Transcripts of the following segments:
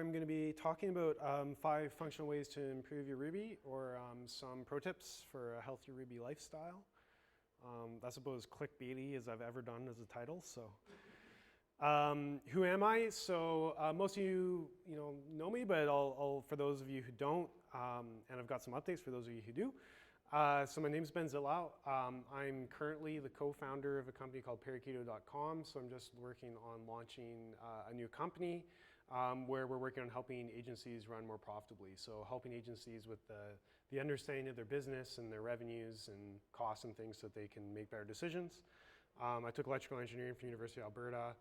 I'm going to be talking about 5 functional ways to improve your Ruby, or some pro tips for a healthy Ruby lifestyle. That's about as clickbaity as I've ever done as a title. So, who am I? So most of you, know me, but I'll for those of you who don't, and I've got some updates for those of you who do. So my name is Ben Zittlau. I'm currently the co-founder of a company called Parakeeto.com. So I'm just working on launching a new company where we're working on helping agencies run more profitably. So helping agencies with the understanding of their business and their revenues and costs and things so that they can make better decisions. I took electrical engineering from the University of Alberta.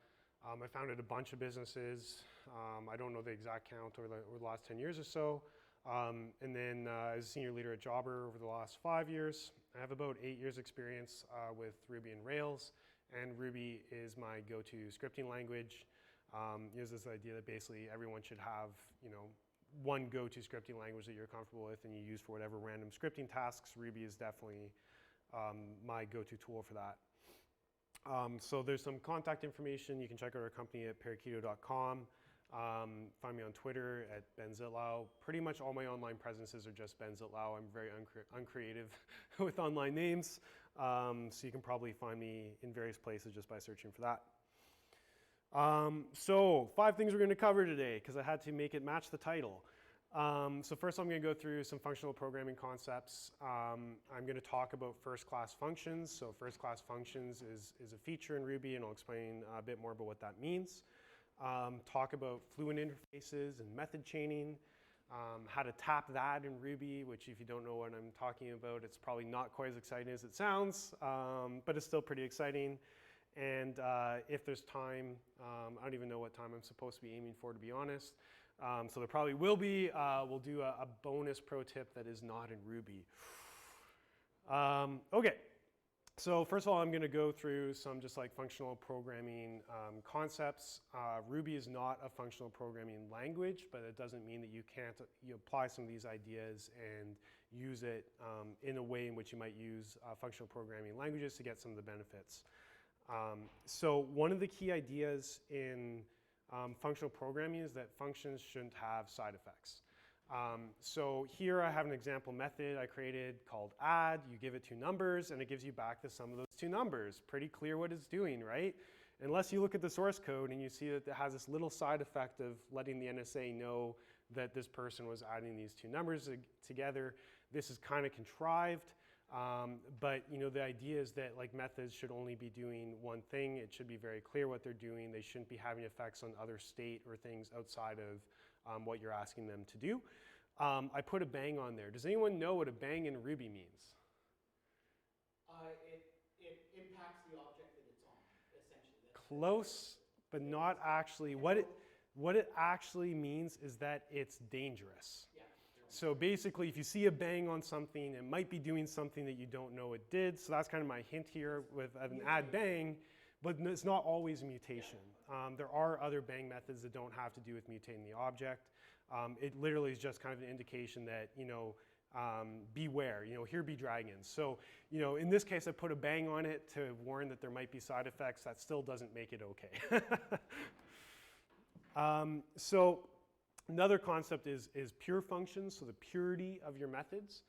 I founded a bunch of businesses. I don't know the exact count over the last 10 years or so. And then as a senior leader at Jobber over the last 5 years. I have about 8 years experience with Ruby and Rails, and Ruby is my go-to scripting language. There's this idea that basically everyone should have, one go-to scripting language that you're comfortable with and you use for whatever random scripting tasks. Ruby is definitely my go-to tool for that. So there's some contact information. You can check out our company at Parakeeto.com. Find me on Twitter at Ben Zittlau. Pretty much all my online presences are just Ben Zittlau. I'm very uncreative with online names. So you can probably find me in various places just by searching for that. So 5 things we're going to cover today because I had to make it match the title. So first I'm going to go through some functional programming concepts. I'm going to talk about first-class functions. So first-class functions is a feature in Ruby, and I'll explain a bit more about what that means. Talk about fluent interfaces and method chaining, how to tap that in Ruby, which if you don't know what I'm talking about, it's probably not quite as exciting as it sounds, but it's still pretty exciting. And if there's time, I don't even know what time I'm supposed to be aiming for, to be honest. So there probably will be. We'll do a bonus pro tip that is not in Ruby. Okay. So first of all, I'm going to go through some just like functional programming concepts. Ruby is not a functional programming language, but it doesn't mean that you can't apply some of these ideas and use it in a way in which you might use functional programming languages to get some of the benefits. So one of the key ideas in functional programming is that functions shouldn't have side effects. So here I have an example method I created called add. You give it 2 numbers and it gives you back the sum of those 2 numbers. Pretty clear what it's doing, right? Unless you look at the source code and you see that it has this little side effect of letting the NSA know that this person was adding these 2 numbers together. This is kind of contrived, but the idea is that like methods should only be doing one thing. It should be very clear what they're doing. They shouldn't be having effects on other state or things outside of what you're asking them to do. I put a bang on there. Does anyone know what a bang in Ruby means? It impacts the object that it's on, essentially. Close, but not actually. What it actually means is that it's dangerous. Yeah. So basically, if you see a bang on something, it might be doing something that you don't know it did. So that's kind of my hint here with an add bang. But it's not always a mutation. There are other bang methods that don't have to do with mutating the object. It literally is just kind of an indication that, beware, here be dragons. So, in this case, I put a bang on it to warn that there might be side effects. That still doesn't make it okay. So another concept is pure functions, so the purity of your methods.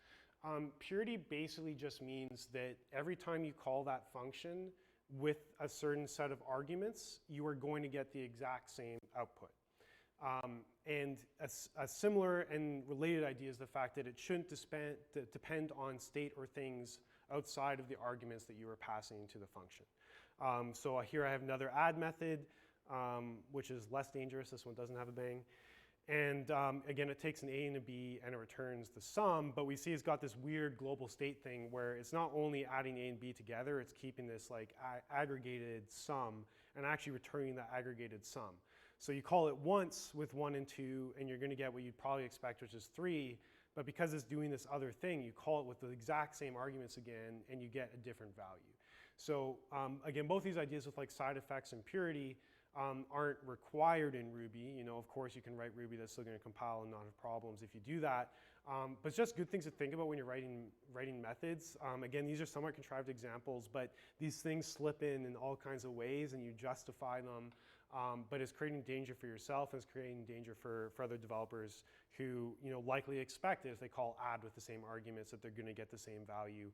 Purity basically just means that every time you call that function, with a certain set of arguments, you are going to get the exact same output. And a similar and related idea is the fact that it shouldn't depend on state or things outside of the arguments that you are passing to the function. So here I have another add method, which is less dangerous. This one doesn't have a bang. And again, it takes an A and a B and it returns the sum, but we see it's got this weird global state thing where it's not only adding A and B together, it's keeping this like aggregated sum and actually returning that aggregated sum. So you call it once with 1 and 2 and you're going to get what you'd probably expect, which is 3, but because it's doing this other thing, you call it with the exact same arguments again and you get a different value. So again, both these ideas with like side effects and purity aren't required in Ruby. Of course, you can write Ruby that's still going to compile and not have problems if you do that. But it's just good things to think about when you're writing methods. Again, these are somewhat contrived examples, but these things slip in all kinds of ways, and you justify them but it's creating danger for yourself and it's creating danger for other developers who likely expect it if they call add with the same arguments that they're going to get the same value,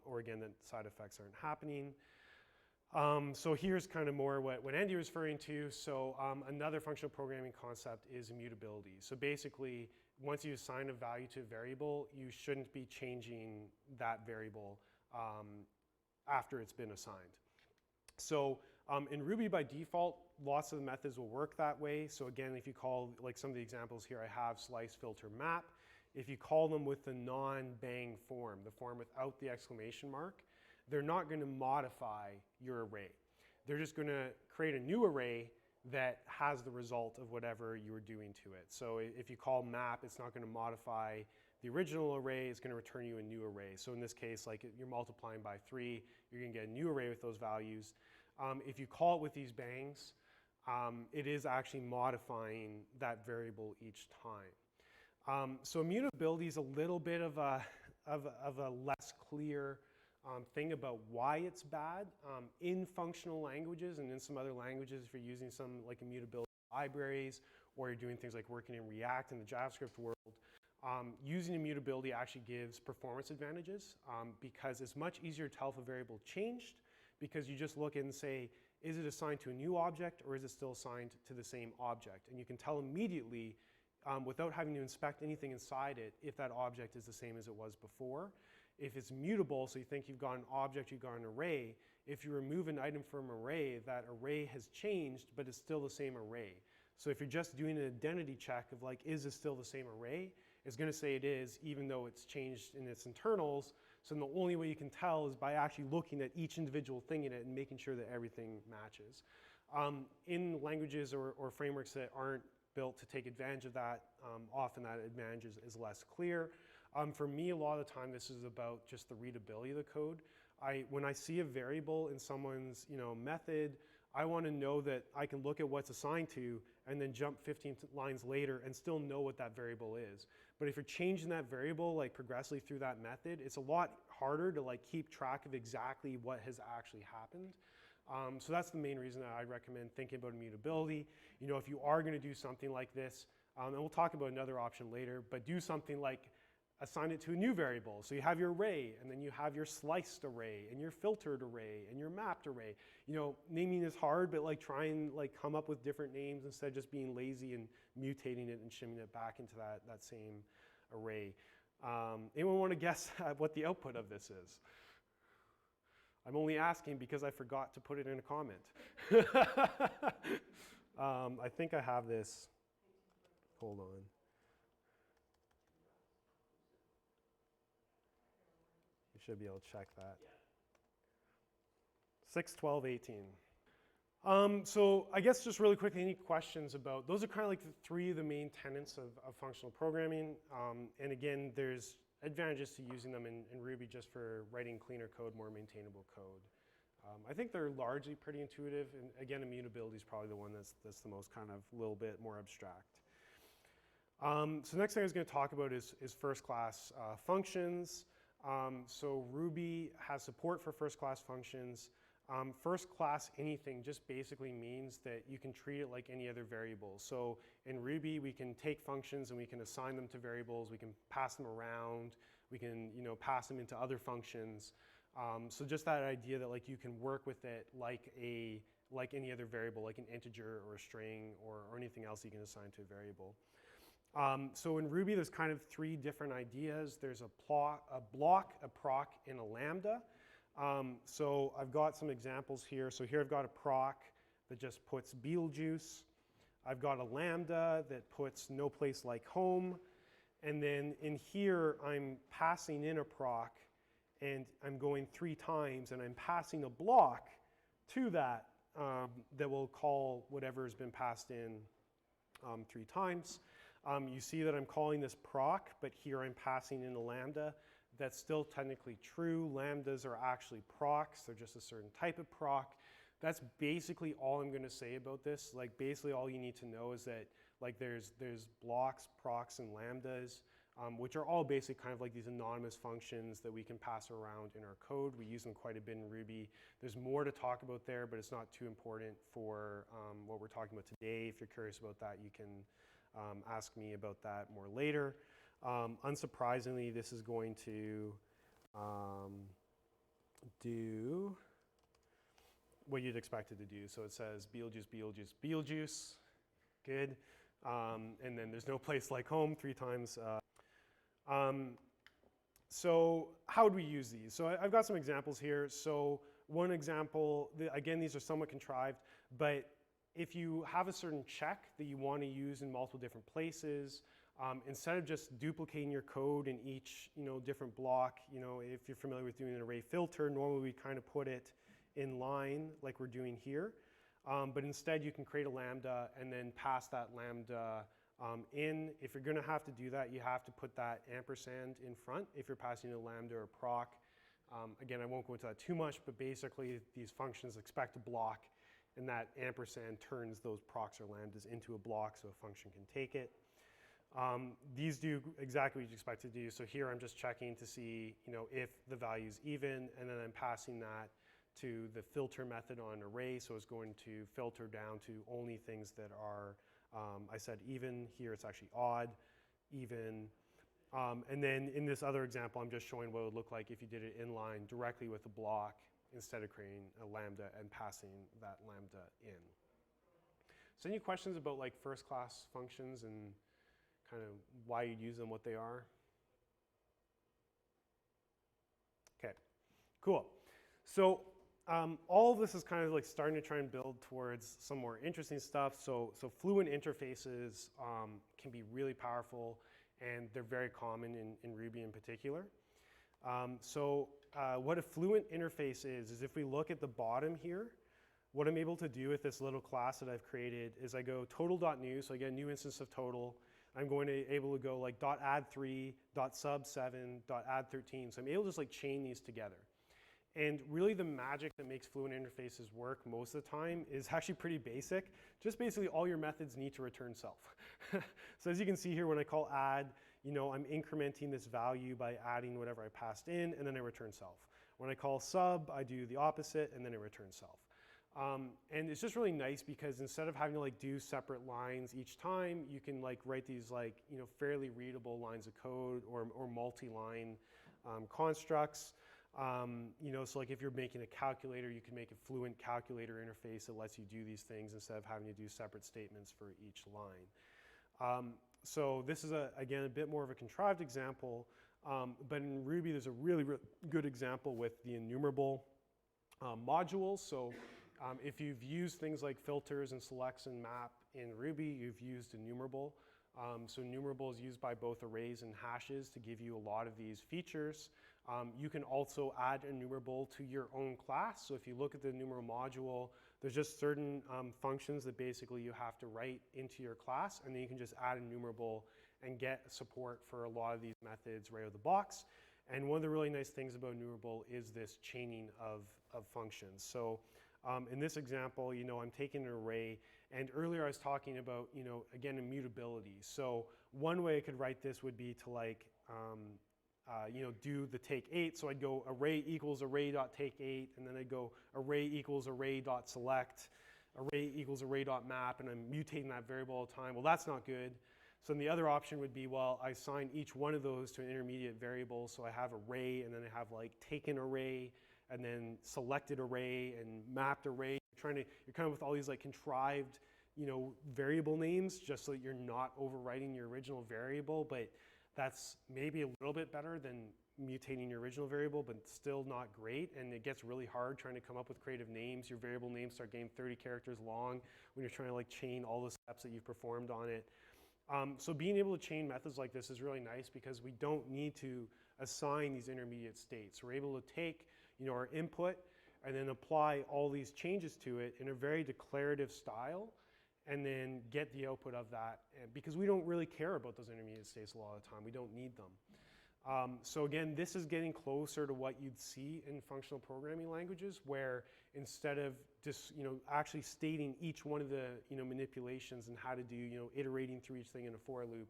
or again that side effects aren't happening. So here's kind of more what Andy was referring to. So another functional programming concept is immutability. So basically, once you assign a value to a variable, you shouldn't be changing that variable after it's been assigned. So in Ruby by default, lots of the methods will work that way. So again, if you call, like some of the examples here I have, slice, filter, map, if you call them with the non-bang form, the form without the exclamation mark, they're not going to modify your array. They're just going to create a new array that has the result of whatever you were doing to it. So if you call map, it's not going to modify the original array, it's going to return you a new array. So in this case, like you're multiplying by 3, you're going to get a new array with those values. If you call it with these bangs, it is actually modifying that variable each time. So immutability is a little bit of a less clear thing about why it's bad. In functional languages and in some other languages, if you're using some like immutability libraries or you're doing things like working in React in the JavaScript world, using immutability actually gives performance advantages because it's much easier to tell if a variable changed because you just look and say, is it assigned to a new object or is it still assigned to the same object? And you can tell immediately without having to inspect anything inside it if that object is the same as it was before. If it's mutable, so you think you've got an object, you've got an array, if you remove an item from an array, that array has changed, but it's still the same array. So if you're just doing an identity check of like, is this still the same array? It's going to say it is, even though it's changed in its internals. So the only way you can tell is by actually looking at each individual thing in it and making sure that everything matches. In languages or frameworks that aren't built to take advantage of that, often that advantage is less clear. For me, a lot of the time, this is about just the readability of the code. When I see a variable in someone's method, I want to know that I can look at what's assigned to and then jump 15 lines later and still know what that variable is. But if you're changing that variable like progressively through that method, it's a lot harder to like keep track of exactly what has actually happened. So that's the main reason that I recommend thinking about immutability. If you are going to do something like this, and we'll talk about another option later, but do something like assign it to a new variable. So you have your array, and then you have your sliced array, and your filtered array, and your mapped array. Naming is hard, but like try and like come up with different names instead of just being lazy and mutating it and shimming it back into that same array. Anyone want to guess what the output of this is? I'm only asking because I forgot to put it in a comment. I think I have this. Hold on. 'Should be able to check that. 6, 12, 18. So I guess just really quickly, any questions about, those are kind of like the 3 of the main tenets of functional programming. And again, there's advantages to using them in Ruby just for writing cleaner code, more maintainable code. I think they're largely pretty intuitive. And again, immutability is probably the one that's the most kind of little bit more abstract. So next thing I was going to talk about is first-class functions. So Ruby has support for first-class functions. First-class anything just basically means that you can treat it like any other variable. So in Ruby, we can take functions and we can assign them to variables. We can pass them around. We can pass them into other functions. So just that idea that like you can work with it like any other variable, like an integer or a string or anything else you can assign to a variable. So in Ruby, there's kind of 3 different ideas. There's a block, a proc, and a lambda. So I've got some examples here. So here I've got a proc that just puts Beetlejuice. I've got a lambda that puts no place like home. And then in here, I'm passing in a proc, and I'm going 3 times, and I'm passing a block to that that will call whatever has been passed in 3 times. You see that I'm calling this proc, but here I'm passing in a lambda. That's still technically true. Lambdas are actually procs. They're just a certain type of proc. That's basically all I'm going to say about this. Like basically all you need to know is that like there's blocks, procs, and lambdas. which are all basically kind of like these anonymous functions that we can pass around in our code. We use them quite a bit in Ruby. There's more to talk about there, but it's not too important for what we're talking about today. If you're curious about that, you can ask me about that more later. Unsurprisingly, this is going to do what you'd expect it to do. So it says Beetlejuice, Beetlejuice, Beetlejuice. Good. And then there's no place like home 3 times. So how would we use these? So I've got some examples here. So one example, again, these are somewhat contrived, but if you have a certain check that you want to use in multiple different places, instead of just duplicating your code in each different block, if you're familiar with doing an array filter, normally we kind of put it in line like we're doing here. But instead you can create a lambda and then pass that lambda in. If you're going to have to do that, you have to put that ampersand in front if you're passing a lambda or proc. Again, I won't go into that too much, but basically these functions expect a block, and that ampersand turns those procs or lambdas into a block so a function can take it. These do exactly what you expect to do. So here I'm just checking to see if the value is even, and then I'm passing that to the filter method on array. So it's going to filter down to only things that are, I said even, here it's actually odd, even. And then in this other example, I'm just showing what it would look like if you did it inline directly with a block instead of creating a lambda and passing that lambda in. So any questions about like first class functions and kind of why you'd use them, what they are? Okay, cool. So all of this is kind of like starting to try and build towards some more interesting stuff. So fluent interfaces can be really powerful, and they're very common in Ruby in particular. What a fluent interface is if we look at the bottom here, what I'm able to do with this little class that I've created is I go total.new, so I get a new instance of total. I'm going to able to go like .add3, .sub7, .add13. So I'm able to just like chain these together. And really the magic that makes fluent interfaces work most of the time is actually pretty basic. Just basically all your methods need to return self. So as you can see here, when I call add, I'm incrementing this value by adding whatever I passed in, and then I return self. When I call sub, I do the opposite, and then I return self. And it's just really nice because instead of having to like do separate lines each time, you can like write these like fairly readable lines of code or multi-line constructs. So like if you're making a calculator, you can make a fluent calculator interface that lets you do these things instead of having to do separate statements for each line. So this is again a bit more of a contrived example, but in Ruby there's a really good example with the enumerable modules. So if you've used things like filters and selects and map in Ruby, you've used enumerable. So enumerable is used by both arrays and hashes to give you a lot of these features. You can also add enumerable to your own class. So if you look at the enumerable module, there's just certain functions that basically you have to write into your class, and then you can just add enumerable and get support for a lot of these methods right out of the box. And one of the really nice things about enumerable is this chaining of functions. So in this example, I'm taking an array, and earlier I was talking about, again, immutability. So one way I could write this would be to like, do the take 8. So I'd go array equals array.take8, and then I'd go array equals array.select, array equals array.map, and I'm mutating that variable all the time. Well, that's not good. So then the other option would be, well, I assign each one of those to an intermediate variable. So I have array, and then I have like taken array, and then selected array, and mapped array. You're kind of with all these like contrived, variable names, just so that you're not overwriting your original variable. But that's maybe a little bit better than mutating your original variable, but still not great. And it gets really hard trying to come up with creative names. Your variable names start getting 30 characters long when you're trying to like chain all the steps that you've performed on it. So being able to chain methods like this is really nice because we don't need to assign these intermediate states. We're able to take our input and then apply all these changes to it in a very declarative style, and then get the output of that, because we don't really care about those intermediate states a lot of the time. We don't need them. So again, this is getting closer to what you'd see in functional programming languages, where instead of just actually stating each one of the manipulations and how to do iterating through each thing in a for loop,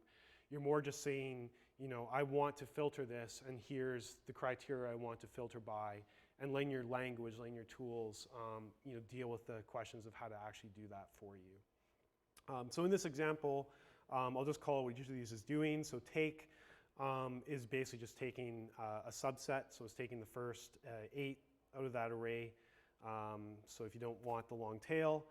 You're more just saying, you know, I want to filter this, and here's the criteria I want to filter by, and letting your language, letting your tools, you know, deal with the questions of how to actually do that for you. So in this example, I'll just call it what each of these is doing. So take is basically just taking a subset. So it's taking the first 8 out of that array. So if you don't want the long tail.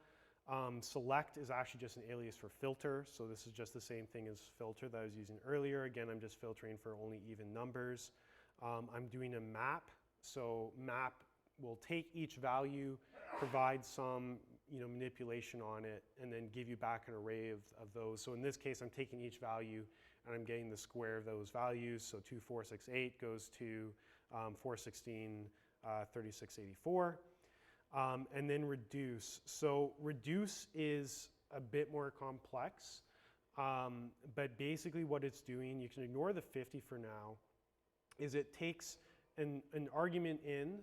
Select is actually just an alias for filter. So this is just the same thing as filter that I was using earlier. Again, I'm just filtering for only even numbers. I'm doing a map. So map will take each value, provide some, you know, manipulation on it, and then give you back an array of those. So in this case, I'm taking each value and I'm getting the square of those values. So 2468 goes to 416, 3684. And then reduce. So reduce is a bit more complex, but basically what it's doing, you can ignore the 50 for now, is it takes an argument in,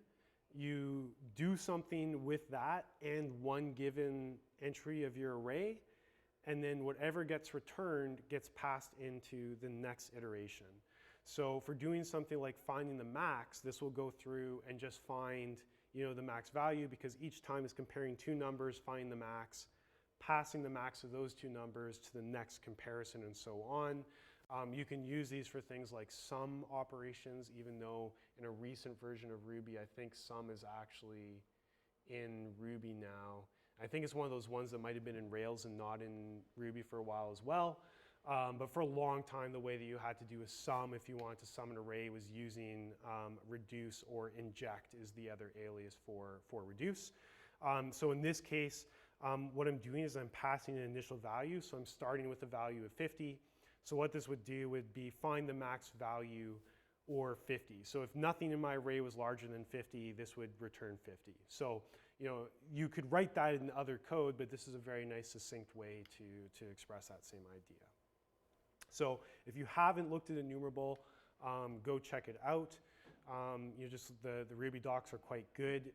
you do something with that and one given entry of your array, and then whatever gets returned gets passed into the next iteration. So for doing something like finding the max, this will go through and just find, you know, the max value, because each time is comparing two numbers, finding the max, passing the max of those two numbers to the next comparison, and so on. You can use these for things like sum operations, even though in a recent version of Ruby, I think sum is actually in Ruby now. I think it's one of those ones that might have been in Rails and not in Ruby for a while as well. But for a long time, the way that you had to do a sum, if you wanted to sum an array, was using reduce, or inject is the other alias for reduce. So in this case, what I'm doing is I'm passing an initial value. So I'm starting with a value of 50. So what this would do would be find the max value, or 50. So if nothing in my array was larger than 50, this would return 50. So, you know, you could write that in other code, but this is a very nice succinct way to express that same idea. So if you haven't looked at enumerable, go check it out. You know, just the Ruby docs are quite good.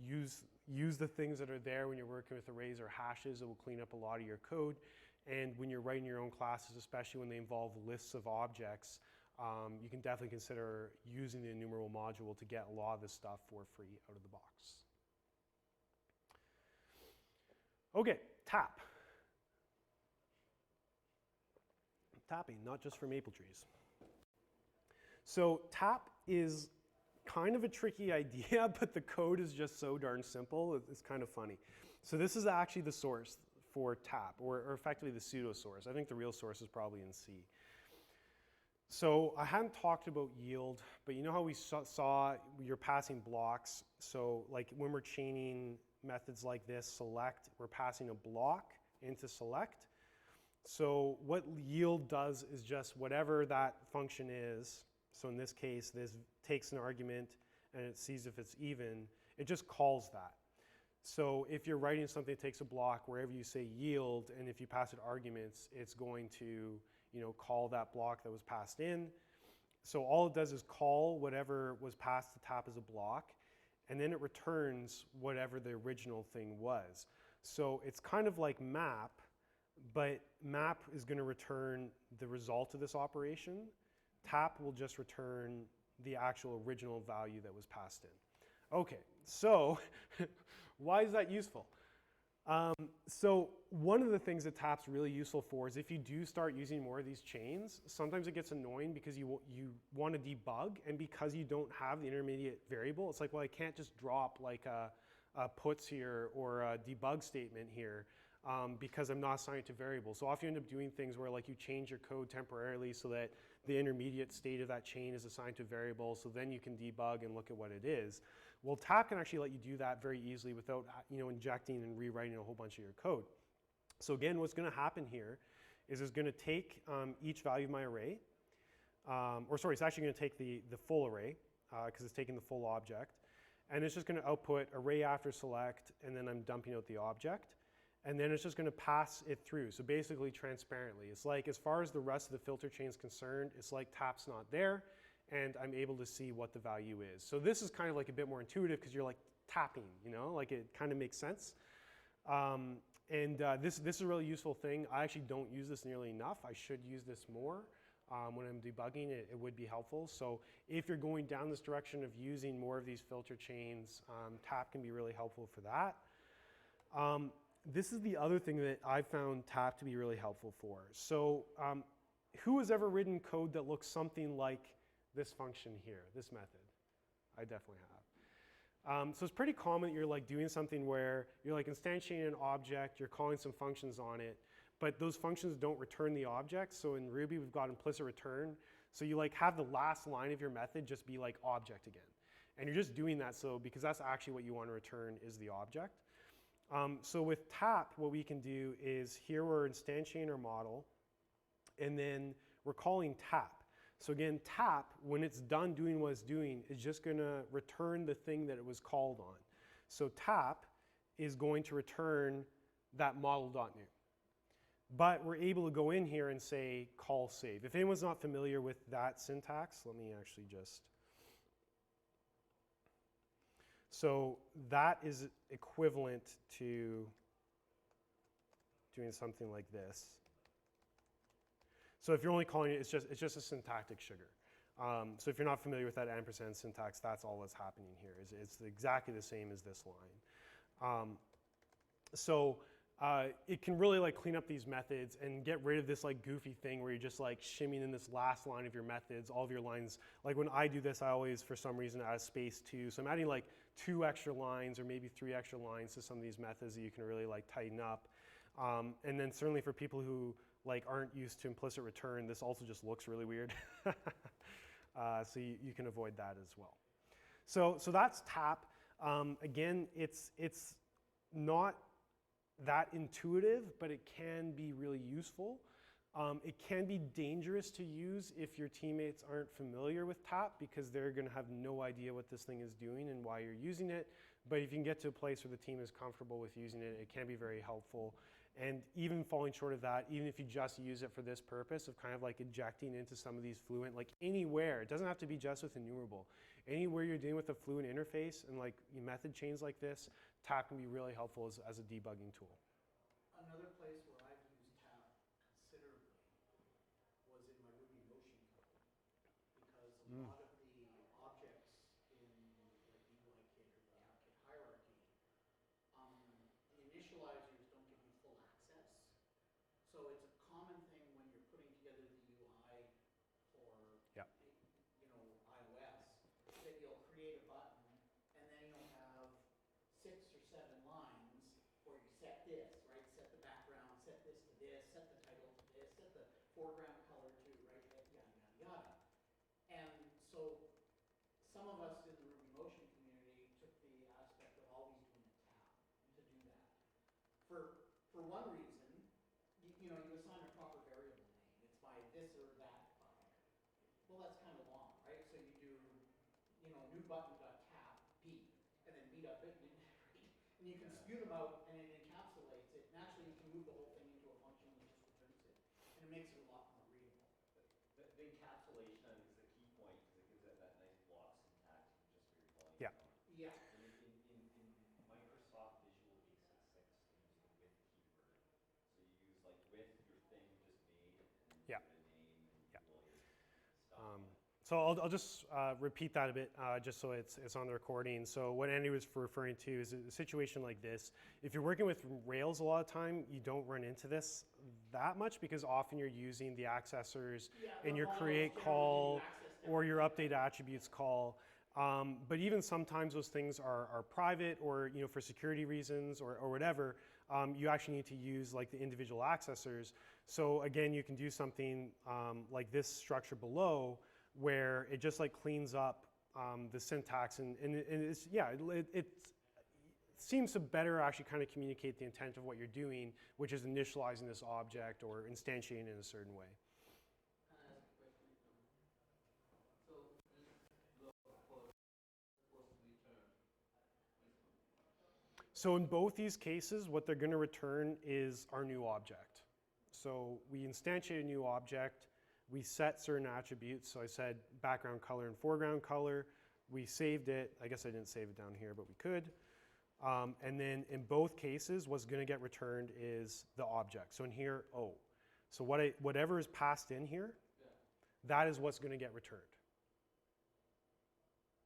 Use the things that are there when you're working with arrays or hashes. It will clean up a lot of your code. And when you're writing your own classes, especially when they involve lists of objects, you can definitely consider using the enumerable module to get a lot of this stuff for free out of the box. Okay, tap. Tapping, not just for maple trees. So tap is kind of a tricky idea, but the code is just so darn simple, it's kind of funny. So this is actually the source for tap, or effectively the pseudo source. I think the real source is probably in C. So I hadn't talked about yield, but you know how we saw you're passing blocks. So like when we're chaining methods like this, select, we're passing a block into select. So what yield does is just whatever that function is. So in this case, this takes an argument and it sees if it's even. It just calls that. So if you're writing something that takes a block, wherever you say yield, and if you pass it arguments, it's going to, you know, call that block that was passed in. So all it does is call whatever was passed to tap as a block, and then it returns whatever the original thing was. So it's kind of like map, but map is going to return the result of this operation. Tap will just return the actual original value that was passed in. Okay, so why is that useful? So one of the things that tap's really useful for is if you do start using more of these chains, sometimes it gets annoying because you want to debug, and because you don't have the intermediate variable, it's like, well, I can't just drop like a puts here or a debug statement here because I'm not assigned to variables. So often you end up doing things where like you change your code temporarily so that the intermediate state of that chain is assigned to variables, so then you can debug and look at what it is. Well, tap can actually let you do that very easily without, you know, injecting and rewriting a whole bunch of your code. So again, what's going to happen here is it's going to take each value of my array, it's actually going to take the full array because it's taking the full object, and it's just going to output array after select, and then I'm dumping out the object, and then it's just going to pass it through. So basically transparently. It's like, as far as the rest of the filter chain is concerned, it's like tap's not there, and I'm able to see what the value is. So this is kind of like a bit more intuitive because you're like tapping, you know, like it kind of makes sense. This is a really useful thing. I actually don't use this nearly enough. I should use this more. When I'm debugging, it would be helpful. So if you're going down this direction of using more of these filter chains, tap can be really helpful for that. This is the other thing that I found tap to be really helpful for. So who has ever written code that looks something like this function here, this method? I definitely have. So it's pretty common that you're like doing something where you're like instantiating an object, you're calling some functions on it, but those functions don't return the object. So in Ruby, we've got implicit return. So you like have the last line of your method just be like object again. And you're just doing that so because that's actually what you want to return is the object. So with tap, what we can do is here we're instantiating our model, and then we're calling tap. So again, tap, when it's done doing what it's doing, is just going to return the thing that it was called on. So tap is going to return that model.new. But we're able to go in here and say call save. If anyone's not familiar with that syntax, let me actually just. So that is equivalent to doing something like this. So if you're only calling it, it's just a syntactic sugar. So if you're not familiar with that ampersand syntax, that's all that's happening here. It's exactly the same as this line. It can really like clean up these methods and get rid of this like goofy thing where you're just like shimming in this last line of your methods, all of your lines. Like when I do this, I always, for some reason, add a space too. So I'm adding like 2 extra lines or maybe 3 extra lines to some of these methods that you can really like tighten up. And then certainly for people who like aren't used to implicit return, this also just looks really weird. So you can avoid that as well. So that's tap. Again, it's not that intuitive, but it can be really useful. It can be dangerous to use if your teammates aren't familiar with tap because they're going to have no idea what this thing is doing and why you're using it. But if you can get to a place where the team is comfortable with using it, it can be very helpful. And even falling short of that, even if you just use it for this purpose of kind of like injecting into some of these Fluent, like anywhere, it doesn't have to be just with enumerable. Anywhere you're dealing with a Fluent interface and like method chains like this, tap can be really helpful as a debugging tool. Another place where I've used tap considerably was in my Ruby Motion code, because a lot of the objects in like the UI kit or the app kit hierarchy, the initializers don't give you full access. So it's a common thing when you're putting together the UI for iOS, that you'll create a button and then you'll have 6 or 7 lines where you set this, right? Set the background, set this to this, set the title to this, set the foreground color to, right? Yada, yada, yada. And so some of us in the Ruby Motion community took the aspect of always doing a tab to do that. For one reason, you assign a proper variable name. It's by this or that button. Well, that's kind of long, right? So you do, new button.tap b, and then b.bit, right? And you can spew them out, and it encapsulates it. And actually, you can move the whole thing into a function that just returns it, and it makes it a lot more readable. The encapsulation, I think, is the key point because it gives it that nice block syntax, just for your calling. Yeah. Yeah. And in Microsoft Visual Basic 6, they use the with keyword. So you use like with your thing you just made, and then you Yeah. put a name, and Yeah. well, stop. So I'll just repeat that a bit, just so it's on the recording. So what Andy was referring to is a situation like this. If you're working with Rails a lot of time, you don't run into this that much because often you're using the accessors in your create call or your update attributes call. But even sometimes those things are private or for security reasons or whatever, you actually need to use like the individual accessors. So again, you can do something like this structure below, where it just like cleans up the syntax and it's, it seems to better actually kind of communicate the intent of what you're doing, which is initializing this object or instantiating it in a certain way. Can I ask a question? So this block code is supposed to return this one. So in both these cases, what they're going to return is our new object. So we instantiate a new object. We set certain attributes. So I said background color and foreground color. We saved it. I guess I didn't save it down here, but we could. And then in both cases, what's going to get returned is the object. So in here, O. So whatever is passed in here, that is what's going to get returned.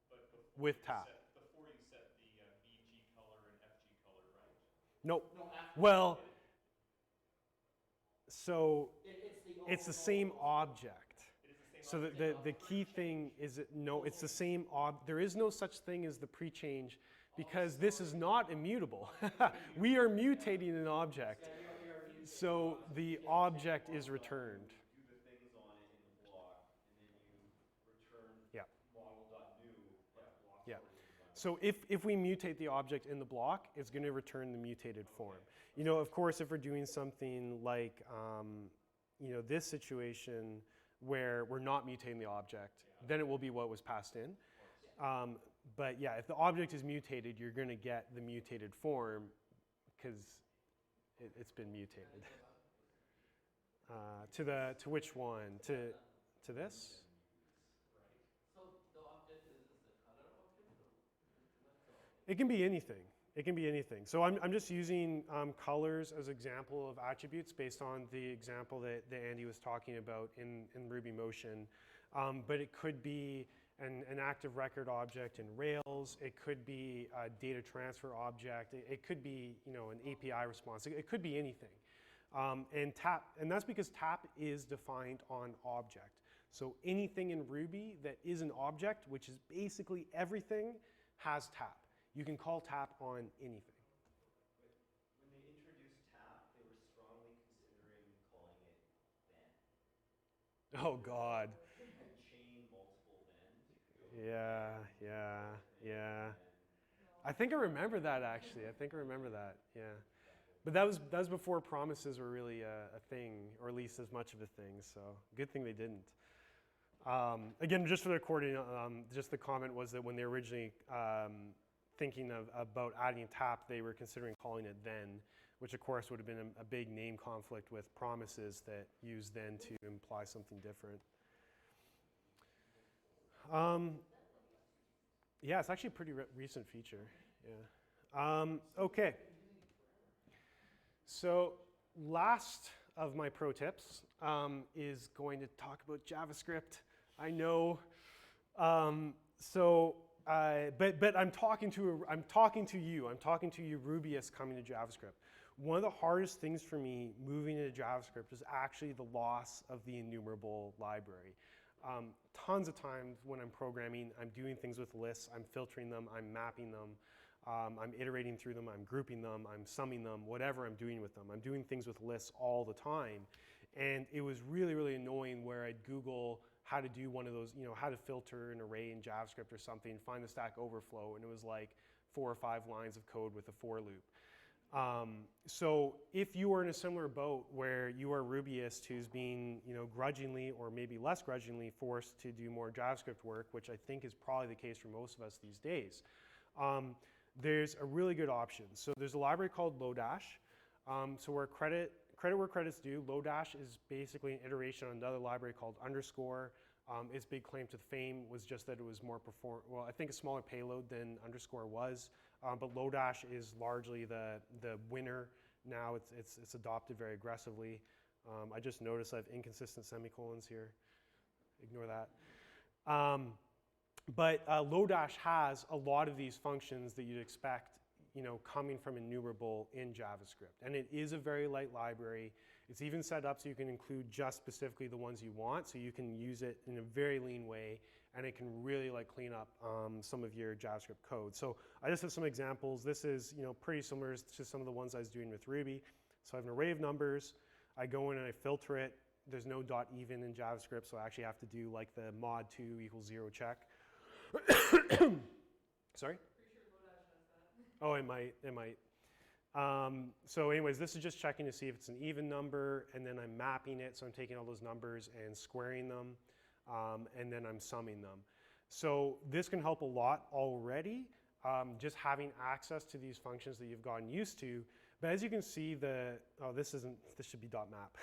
But With tap. Before you set the BG color and FG color, right? Nope. No, after. Well, so It's it's the same object. It is the same So object. the key thing is that no, it's the same there is no such thing as the pre-change because this is not immutable. We are mutating an object. So the object is returned. Do the things on it in the block, and then you return Yeah. model.new, but block Yeah. sorted environment. So if we mutate the object in the block, it's going to return the mutated form. You know, of course, if we're doing something like, you know, this situation where we're not mutating the object, then it will be what was passed in. But yeah, if the object is mutated, you're going to get the mutated form because it's been mutated. To which one? To this? So the object is just a color object, or what's the object? It can be anything. It can be anything. So I'm just using colors as example of attributes based on the example that Andy was talking about in Ruby Motion. But it could be an active record object in Rails. It could be a data transfer object. It could be, you know, an API response. It could be anything. And that's because tap is defined on object. So anything in Ruby that is an object, which is basically everything, has tap. You can call tap on anything. When they introduced tap, they were strongly considering calling it then. Oh God. You could chain multiple thens. Yeah. I think I remember that actually. I think I remember that. Yeah. But that was before promises were really a thing, or at least as much of a thing. So good thing they didn't. Again, just for the recording, just the comment was that when they originally thinking about adding tap, they were considering calling it then, which of course would have been a big name conflict with promises that use then to imply something different. Yeah, it's actually a pretty recent feature. Yeah. Okay. So last of my pro tips is going to talk about JavaScript. I know. But I'm talking to you. I'm talking to you, Rubyists coming to JavaScript. One of the hardest things for me moving into JavaScript is actually the loss of the enumerable library. Tons of times when I'm programming, I'm doing things with lists. I'm filtering them. I'm mapping them. I'm iterating through them. I'm grouping them. I'm summing them. Whatever I'm doing with them, I'm doing things with lists all the time. And it was really, really annoying where I'd Google how to do one of those, you know, how to filter an array in JavaScript or something, find the Stack Overflow, and it was like 4 or 5 lines of code with a for loop. So if you are in a similar boat where you are a Rubyist who's being, you know, grudgingly or maybe less grudgingly forced to do more JavaScript work, which I think is probably the case for most of us these days, there's a really good option. So there's a library called Lodash. So where credit where credit's due, Lodash is basically an iteration on another library called Underscore. Its big claim to fame was just that it was more I think a smaller payload than Underscore was. But Lodash is largely the winner now. It's adopted very aggressively. I just noticed I have inconsistent semicolons here. Ignore that. But Lodash has a lot of these functions that you'd expect, you know, coming from enumerable in JavaScript. And it is a very light library. It's even set up so you can include just specifically the ones you want, so you can use it in a very lean way, and it can really like clean up some of your JavaScript code. So I just have some examples. This is, you know, pretty similar to some of the ones I was doing with Ruby. So I have an array of numbers. I go in and I filter it. There's no dot even in JavaScript, so I actually have to do like the mod 2 = 0 check. Sorry? Oh, it might. So anyways, this is just checking to see if it's an even number, and then I'm mapping it. So I'm taking all those numbers and squaring them, and then I'm summing them. So this can help a lot already, just having access to these functions that you've gotten used to. But as you can see, this should be .map.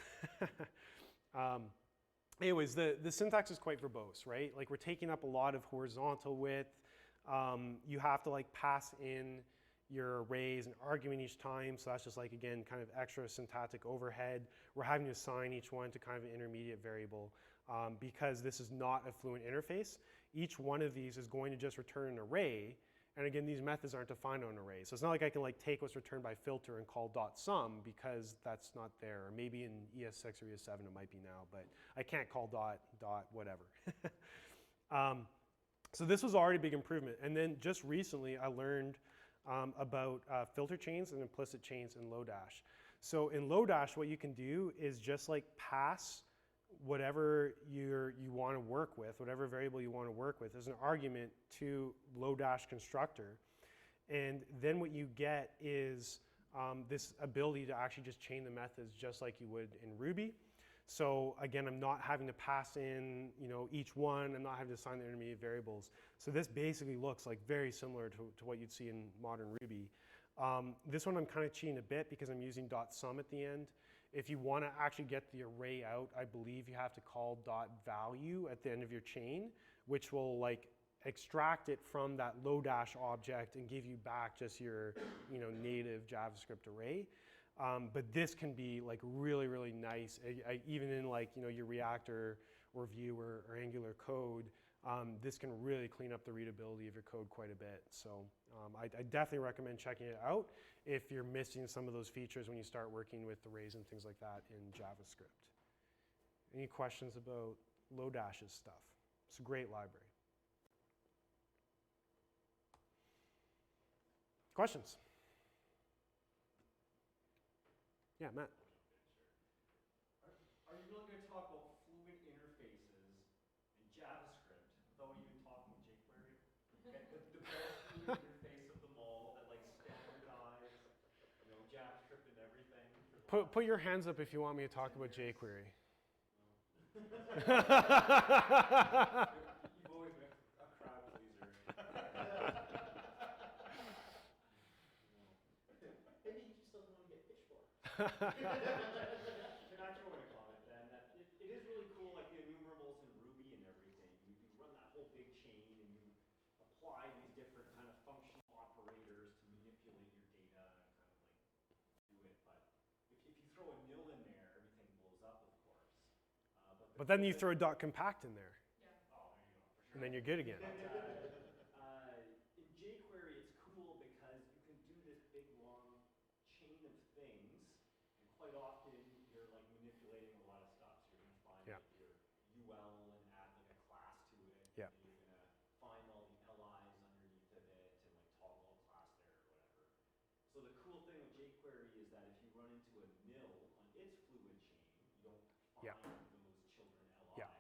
Anyways, the syntax is quite verbose, right? Like we're taking up a lot of horizontal width. You have to like pass in, your array is an argument each time, so that's just like, again, kind of extra syntactic overhead. We're having to assign each one to kind of an intermediate variable. Because this is not a Fluent interface, each one of these is going to just return an array. And again, these methods aren't defined on an array. So it's not like I can like take what's returned by filter and call .sum because that's not there. Or maybe in ES6 or ES7 it might be now, but I can't call dot whatever. So this was already a big improvement. And then just recently I learned about filter chains and implicit chains in Lodash. So in Lodash, what you can do is just like pass whatever you want to work with, whatever variable you want to work with as an argument to Lodash constructor. And then what you get is this ability to actually just chain the methods just like you would in Ruby. So again, I'm not having to pass in, each one. I'm not having to assign the intermediate variables. So this basically looks like very similar to what you'd see in modern Ruby. This one I'm kind of cheating a bit because I'm using .sum at the end. If you want to actually get the array out, I believe you have to call .value at the end of your chain, which will like extract it from that Lodash object and give you back just your native JavaScript array. But this can be like really, really nice, even in like your React or Vue or Angular code. This can really clean up the readability of your code quite a bit. So I definitely recommend checking it out if you're missing some of those features when you start working with arrays and things like that in JavaScript. Any questions about Lodash's stuff? It's a great library. Questions? Yeah, Matt. Are you really going to talk about Fluent Interfaces and JavaScript without even talking jQuery? Okay, the best Fluent interface of them all that like standardize, JavaScript and everything. Put your hands up if you want me to talk about jQuery. You've always been a crowd pleaser. Maybe he just doesn't want to get pitchforked. Can I throw in a comment then? That it is really cool, like the enumerables in Ruby and everything. You run that whole big chain and you apply these different kind of functional operators to manipulate your data and kind of like do it. But if you throw a nil in there, everything blows up, of course. But then you throw a .compact in there, Oh, there you go, for sure. and then you're good again. In jQuery, it's cool because you can do this big, long chain of things, and quite often you're like manipulating a lot of stuff. So you're going to find like your UL and add like a class to it. Yeah. And you're going to find all the LIs underneath of it and like toggle a class there or whatever. So the cool thing with jQuery is that if you run into a nil on its Fluent chain, you don't find those children LI. Yeah.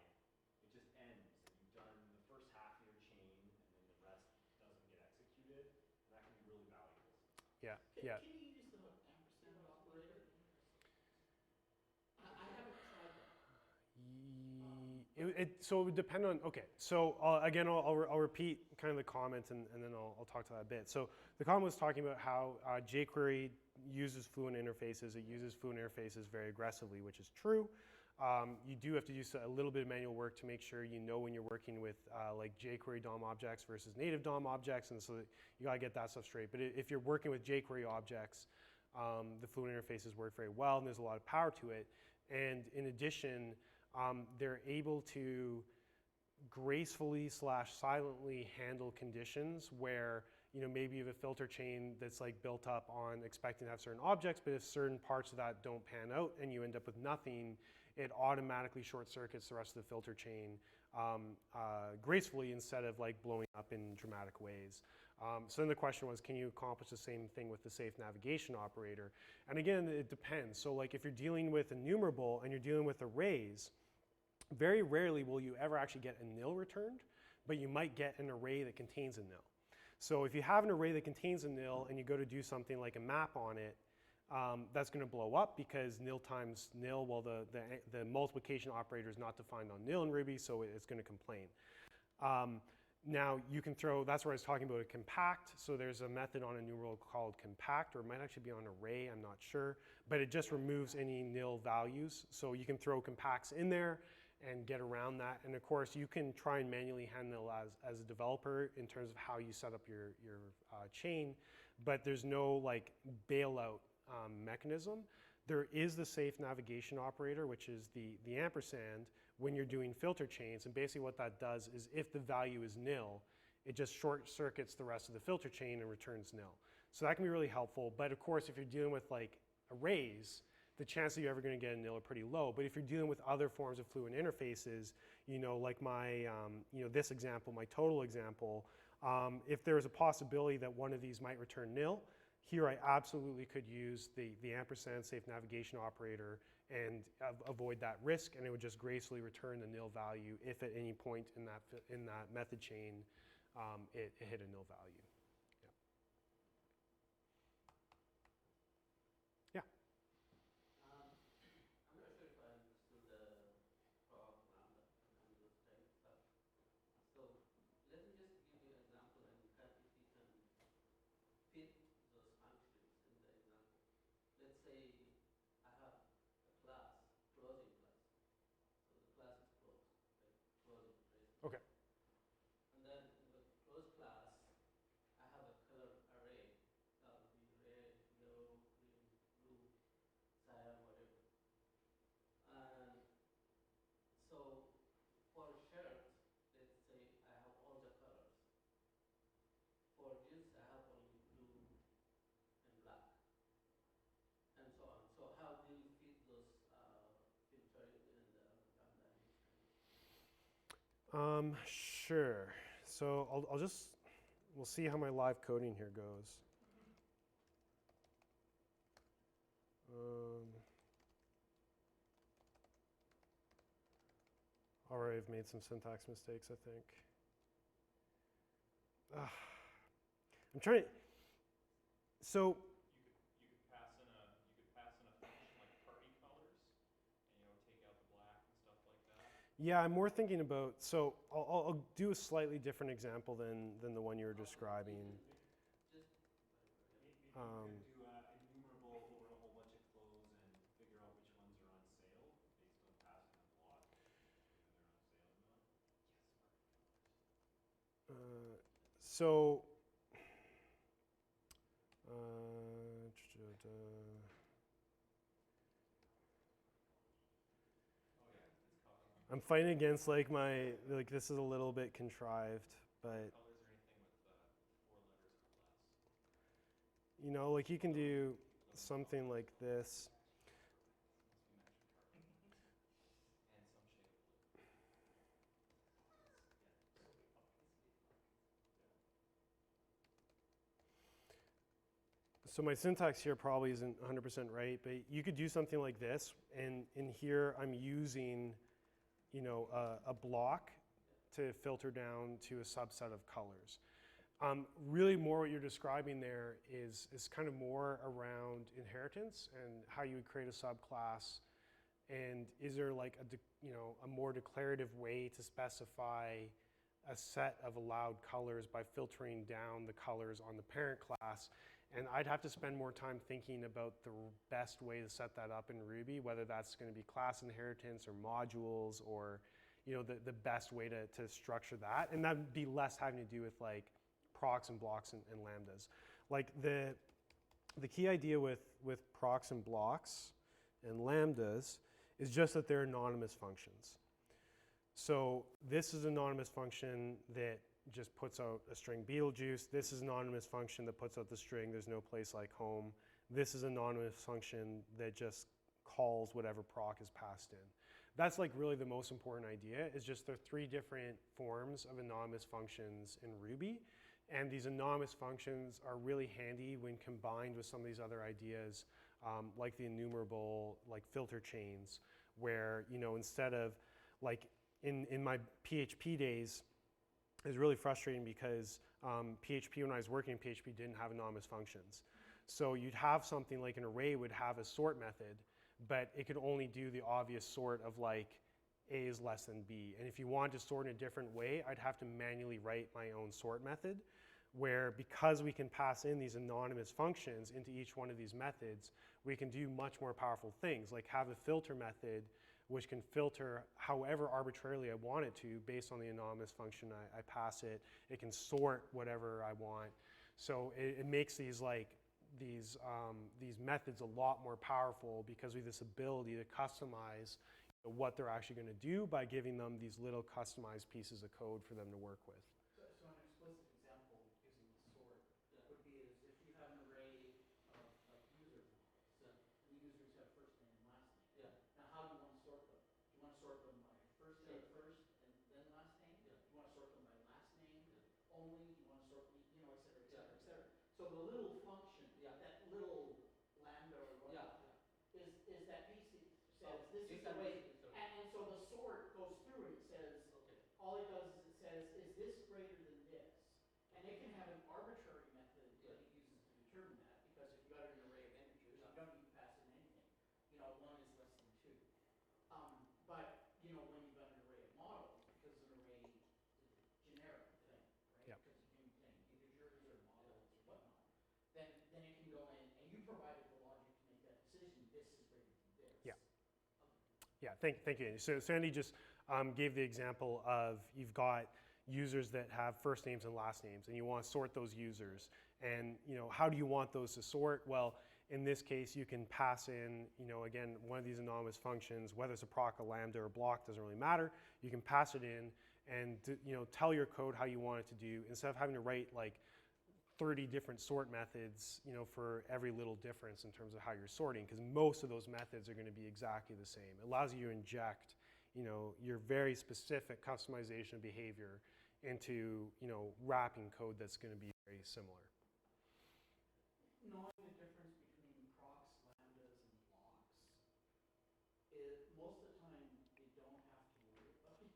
It just ends, and you've done the first half of your chain, and then the rest doesn't get executed, and that can be really valuable. Yeah, Can, yeah. can you use the ampersand operator? I haven't tried that. So it would depend on, okay, so again, I'll repeat kind of the comment and then I'll talk to that a bit. So the comment was talking about how jQuery uses Fluent interfaces. It uses Fluent interfaces very aggressively, which is true. You do have to do a little bit of manual work to make sure you know when you're working with like jQuery DOM objects versus native DOM objects, and so you gotta get that stuff straight. But if you're working with jQuery objects, the Fluent interfaces work very well, and there's a lot of power to it. And in addition, they're able to gracefully / silently handle conditions where maybe you have a filter chain that's like built up on expecting to have certain objects, but if certain parts of that don't pan out and you end up with nothing, it automatically short circuits the rest of the filter chain gracefully instead of like blowing up in dramatic ways. So then the question was, can you accomplish the same thing with the safe navigation operator? And again, it depends. So like if you're dealing with enumerable and you're dealing with arrays, very rarely will you ever actually get a nil returned, but you might get an array that contains a nil. So if you have an array that contains a nil and you go to do something like a map on it, that's going to blow up because nil times nil, well, the multiplication operator is not defined on nil in Ruby, so it's going to complain. Now you can throw, that's where I was talking about a compact. So there's a method on enumerable called compact, or it might actually be on array, I'm not sure, but it just removes any nil values. So you can throw compacts in there and get around that. And of course, you can try and manually handle as a developer in terms of how you set up your chain. but there's no like bailout mechanism. There is the safe navigation operator, which is the ampersand when you're doing filter chains. And basically what that does is if the value is nil, it just short circuits the rest of the filter chain and returns nil. So that can be really helpful. But of course, if you're dealing with like arrays, the chances that you're ever going to get a nil are pretty low. But if you're dealing with other forms of fluent interfaces, like my, this example, my total example, if there is a possibility that one of these might return nil, here I absolutely could use the ampersand safe navigation operator and avoid that risk, and it would just gracefully return the nil value if at any point in that method chain it hit a nil value. Yeah. I'm not sure if I understood the proc lambda and those type stuff. So let me just give you an example, and if you can fit those functions in the example. Let's say I have a class, closing class. So the class is closed, right? Closing, right? Okay. And then in the closed class, I have a color array. That would be red, yellow, green, blue, cyan, whatever. And so for shirt, let's say I have all the colors. For jeans, I have only blue and black, and so on. So how do you fit those filtering and lambda and those kind of? Sure. So we'll see how my live coding here goes. Already I've made some syntax mistakes, I think. I'm trying. So You could pass in a function like party colors, and take out the black and stuff like that. yeah, I'm more thinking about. So I'll do a slightly different example than the one you were describing. Maybe you could do enumerable over a whole bunch of clothes and figure out which ones are on sale based on passing a block, whether they're on sale or not. So. I'm fighting against this is a little bit contrived, but Colors or anything with 4 letters or less. you can do something like this. And some shade of blue. So my syntax here probably isn't 100% right, but you could do something like this, and in here I'm using, a block to filter down to a subset of colors. Really more what you're describing there is kind of more around inheritance and how you would create a subclass, and is there like a more declarative way to specify a set of allowed colors by filtering down the colors on the parent class. And I'd have to spend more time thinking about the best way to set that up in Ruby, whether that's going to be class inheritance or modules or the best way to structure that. And that'd be less having to do with like procs and blocks and lambdas. Like the key idea with procs and blocks and lambdas is just that they're anonymous functions. So this is an anonymous function that just puts out a string Beetlejuice. This is an anonymous function that puts out the string there's no place like home. This is an anonymous function that just calls whatever proc is passed in. That's like really the most important idea, is just there are 3 different forms of anonymous functions in Ruby. And these anonymous functions are really handy when combined with some of these other ideas, like the enumerable, like filter chains, where instead of like in my PHP days, it was really frustrating because PHP, when I was working in PHP, didn't have anonymous functions. So you'd have something like an array would have a sort method, but it could only do the obvious sort of like A is less than B. And if you wanted to sort in a different way, I'd have to manually write my own sort method, where because we can pass in these anonymous functions into each one of these methods, we can do much more powerful things, like have a filter method which can filter however arbitrarily I want it to based on the anonymous function I pass it. It can sort whatever I want. So it makes these methods a lot more powerful because we have this ability to customize what they're actually going to do by giving them these little customized pieces of code for them to work with. So an explicit example using the sort Yeah. would be is if you have an array of like user models, Yeah. and the users have first name and last name. Yeah. Now, how do you want to sort them? Do you want to sort them by first name Sure. first and then last name? Yeah. Do you want to sort them by last name Yeah. only? Do you want to sort, et cetera, et cetera, Yeah. et cetera. So the little function, Yeah. that little lambda or Yeah. whatnot, Yeah. is that piece that says Oh, this is it's the a way. basic sort. And so the sort goes through and it says, Okay. all it does is it says, is this greater than this? And it can have an arbitrary method Yeah. that it uses to determine that, because if you got an array of integers, Yeah. you don't need to pass in anything. One is less than two. But, when you've got an array of models, because an array is a generic thing, right? Yeah. Because you can contain integers or models or whatnot, then it can go in, and you provided the logic to make that decision, this is greater than this. Yeah. Yeah, thank you, Andy. So Andy just gave the example of you've got users that have first names and last names, and you want to sort those users. And how do you want those to sort? Well, in this case, you can pass in, again, one of these anonymous functions, whether it's a proc, a lambda, or a block, doesn't really matter. You can pass it in and tell your code how you want it to do, instead of having to write like 30 different sort methods, for every little difference in terms of how you're sorting, because most of those methods are going to be exactly the same. It allows you to inject, your very specific customization of behavior into, wrapping code that's going to be very similar. Knowing the difference between procs, lambdas, and blocks, most of the time you don't have to worry about it.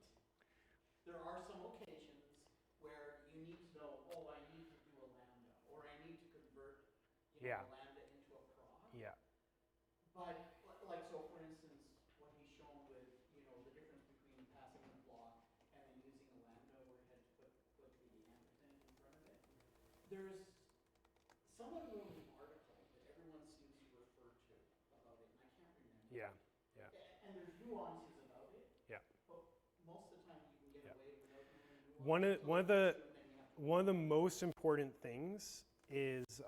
There are some occasions where you need to know, oh, I need to do a lambda, or I need to convert Yeah. a lambda into a proc. Yeah. But, so for instance, what he's shown with, the difference between passing a block and then using a lambda where you had to put the ampersand in front of it. There's someone wrote an article that everyone seems to refer to about it, and I can't remember. Yeah. Yeah. And there's nuances about it. Yeah. But most of the time you can get Yeah. away without knowing nuances. One of So the- it's true, and then you have to One of the most important things is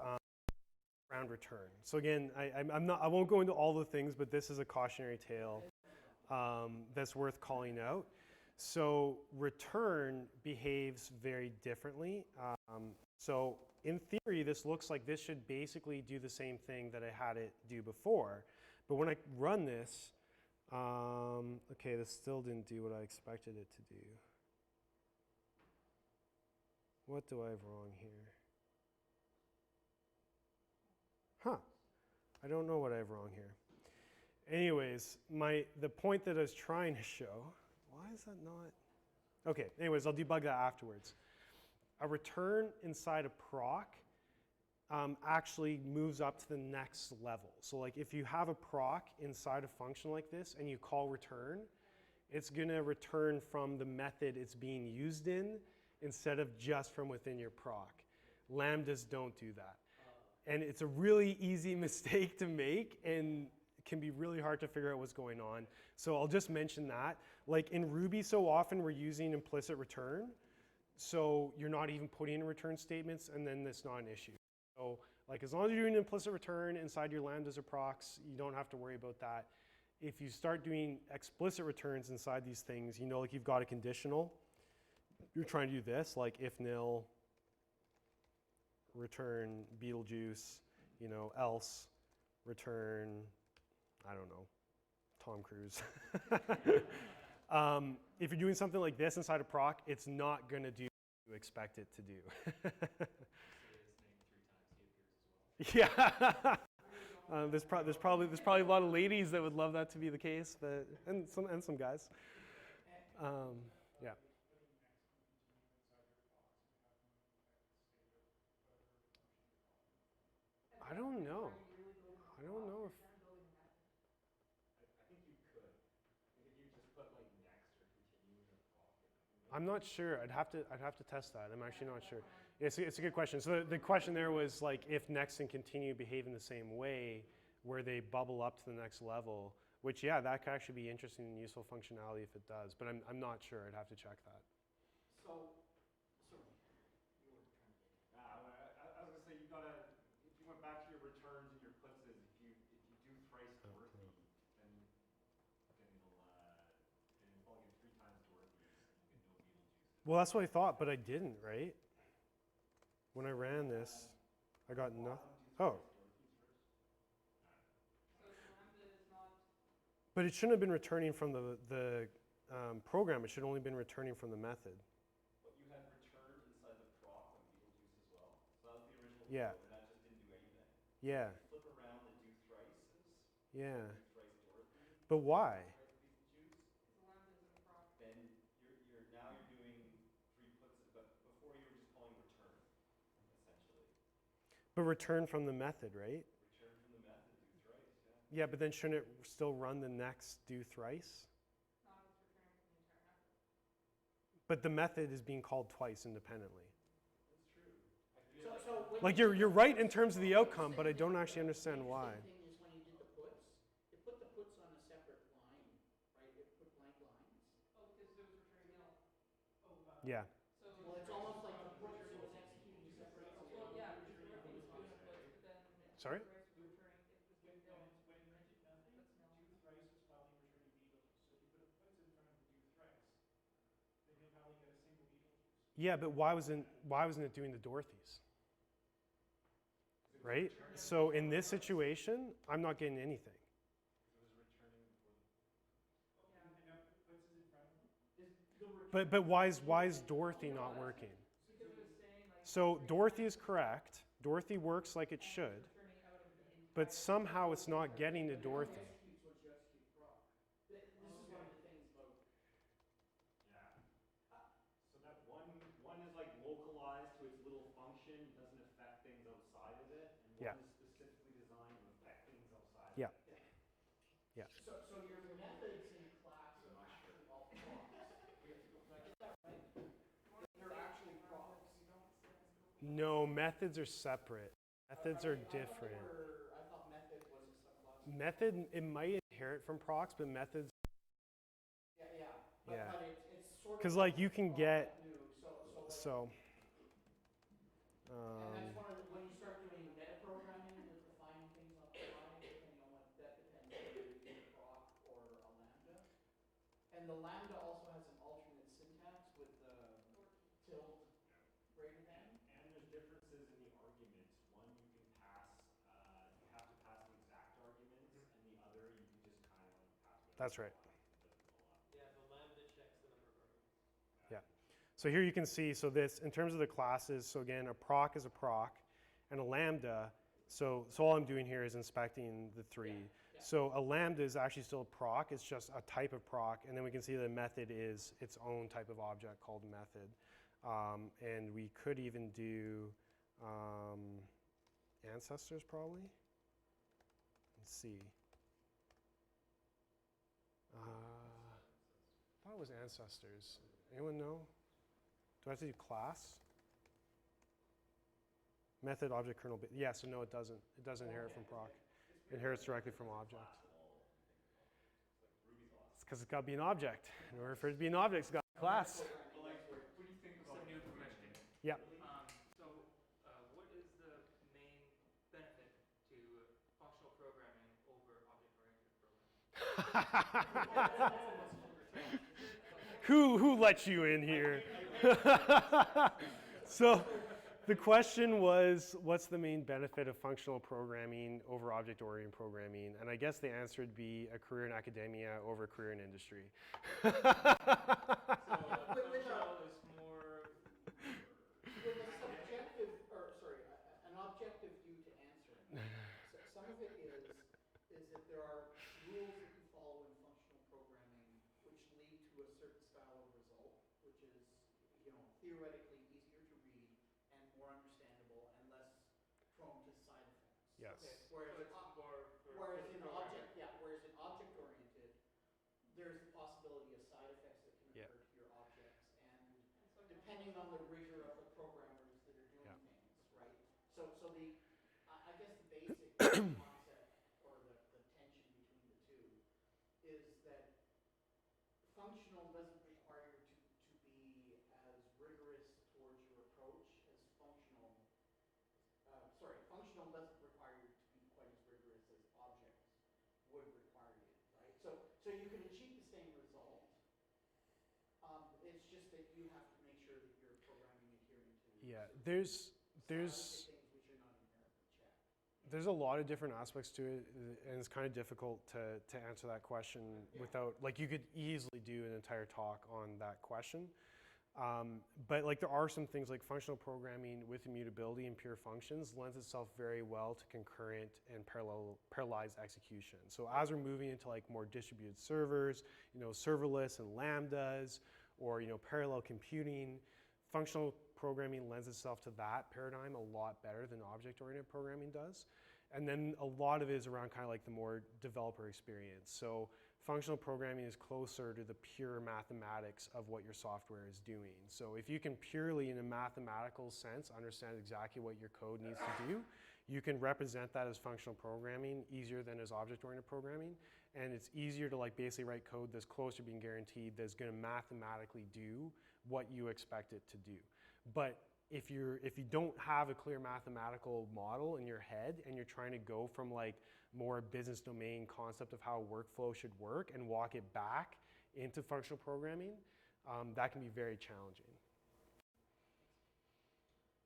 around return. So again, I won't go into all the things, but this is a cautionary tale that's worth calling out. So return behaves very differently. So in theory, this looks like this should basically do the same thing that I had it do before. But when I run this, okay, this still didn't do what I expected it to do. What do I have wrong here? Huh. I don't know what I have wrong here. Anyways, the point that I was trying to show, why is that not? Okay, anyways, I'll debug that afterwards. A return inside a proc actually moves up to the next level. So like if you have a proc inside a function like this and you call return, it's going to return from the method it's being used in instead of just from within your proc. Lambdas don't do that. And it's a really easy mistake to make and can be really hard to figure out what's going on. So I'll just mention that. Like in Ruby, so often we're using implicit return. So you're not even putting in return statements, and then it's not an issue. So like as long as you're doing implicit return inside your lambdas or procs, you don't have to worry about that. If you start doing explicit returns inside these things, like you've got a conditional, you're trying to do this, like if nil, return Beetlejuice, else, return, I don't know, Tom Cruise. If you're doing something like this inside a proc, it's not going to do what you expect it to do. Yeah. There's probably a lot of ladies that would love that to be the case, but and some guys. Yeah. I don't know. I don't know if. I think you could. Like if you just put like next or continue in a proc. I'm not sure. I'd have to test that. I'm actually not sure. It's a good question. So the question there was like if next and continue behave in the same way, where they bubble up to the next level. Which that could actually be interesting and useful functionality if it does. But I'm not sure. I'd have to check that. So, sorry, you were trying to get. I was Well, that's what I thought, but I didn't, right? When I ran this, I got nothing. Oh, So lambda is not, but it shouldn't have been returning from the program. It should only been returning from the method. But you had returned inside the proc on Beetlejuice as well. So that was the original Yeah. code, and that just didn't do anything. Yeah, If you flip around the do thrices, yeah. do thrice Dorothy, But why? do thrice Beetlejuice, because lambda is in a proc. then you're now you're doing three puts, but before you were just calling return, essentially. But return from the method, right? Return from the method, do thrice, yeah. Yeah, but then shouldn't it still run the next do thrice? Not if it's returning from the entire method. But the method is being called twice independently. That's true. I feel So when Like you you're did right the in terms of the puts, outcome, but I don't actually understand why. The interesting thing is when you did the puts, it put the puts on a separate line, right? It put blank lines. Oh, because it was returning nil. Yeah. So Well, it's almost like the puts was executing separately. well, yeah, because it was doing a put, but then Sorry? thrice was returning if it was doing nil. When it printed nothing, That's nil. do thrice was probably returning Beetlejuice. So if you put a puts in front of the do thrice, then you'll probably get a single Beetlejuice. Yeah, but why wasn't it doing the Dorothy's? Right? So in this situation, I'm not getting anything. it was returning before the Oh, and now puts is in front of them. Is the return But why is Dorothy not working? Because it was saying like. So Dorothy is correct. Dorothy works like it should, Returning out of the entire. but somehow it's not getting to It only Dorothy. executes once you execute proc. This is one of the things about Yeah. So that one is like localized to its little function, doesn't affect things outside of it, and Yeah. one is specifically designed to affect things outside Yeah. of it. Yeah. So your methods in class are actually all procs. Did I get that right? They're actually procs. No, methods are separate. Methods are different. I thought method was a subclass. Method, it might inherit from procs, but methods, Yeah. Yeah. But it's sort of. 'Cause, like, you can proc get- new, so. And that's one of the, when you start doing meta programming with defining things on the fly, depending on what, that depends whether you're using a proc or a lambda. And the lambda also has an alternate syntax with the tilde greater than. And there's differences in the arguments. One you can pass, you have to pass the exact arguments, and the other you can just kind of like pass whatever. That's you right. want. It doesn't go up. Yeah, the lambda checks the number of arguments. Yeah. So here you can see, so this, in terms of the classes, so again, a proc is a proc, and a lambda, so all I'm doing here is inspecting the three. Yeah. So a lambda is actually still a proc, it's just a type of proc, and then we can see the method is its own type of object called method. And we could even do ancestors probably. Let's see. I thought it was ancestors. Anyone know? Do I have to do class? Method, object, kernel. Yeah, so no, it doesn't. It doesn't inherit from proc. It inherits directly from object. It's because it's got to be an object. In order for it to be an object, it's got to be a class. But like, what do you think about It's a new question. Yeah. So, what is the main benefit to functional programming over object-oriented programming? Who let you in here? So the question was, what's the main benefit of functional programming over object-oriented programming? And I guess the answer would be a career in academia over a career in industry. So, functional is more. With a subjective, or sorry, an objective view to answering. So some of it is that there are rules that you follow in functional programming which lead to a certain style of result, which is, theoretically easier to read and more understandable and less prone to side effects. Yes. Okay, Whereas, so it's more for whereas in programming. object-oriented, there's the possibility of side effects that can Yeah. occur to your objects, and So depending on the rigor of the programmers that are doing Yeah. things, right? So I guess the basic concept or the tension between the two is that functional doesn't require you to be as rigorous towards your approach as functional doesn't require you to be quite as rigorous as objects would require you, right? So you can achieve the same result. It's just that you have to make Yeah, So I would there's say things we should not inherently check. there's a lot of different aspects to it, and it's kind of difficult to answer that question without, like, you could easily do an entire talk on that question. But like there are some things like functional programming with immutability and pure functions lends itself very well to concurrent and parallelized execution. So as we're moving into like more distributed servers, serverless and lambdas, or parallel computing, functional programming lends itself to that paradigm a lot better than object-oriented programming does. And then a lot of it is around kind of like the more developer experience. So functional programming is closer to the pure mathematics of what your software is doing. So if you can purely, in a mathematical sense, understand exactly what your code needs to do, you can represent that as functional programming easier than as object-oriented programming. And it's easier to like basically write code that's close to being guaranteed that's going to mathematically do what you expect it to do. But if you don't have a clear mathematical model in your head and you're trying to go from like more business domain concept of how a workflow should work and walk it back into functional programming, that can be very challenging.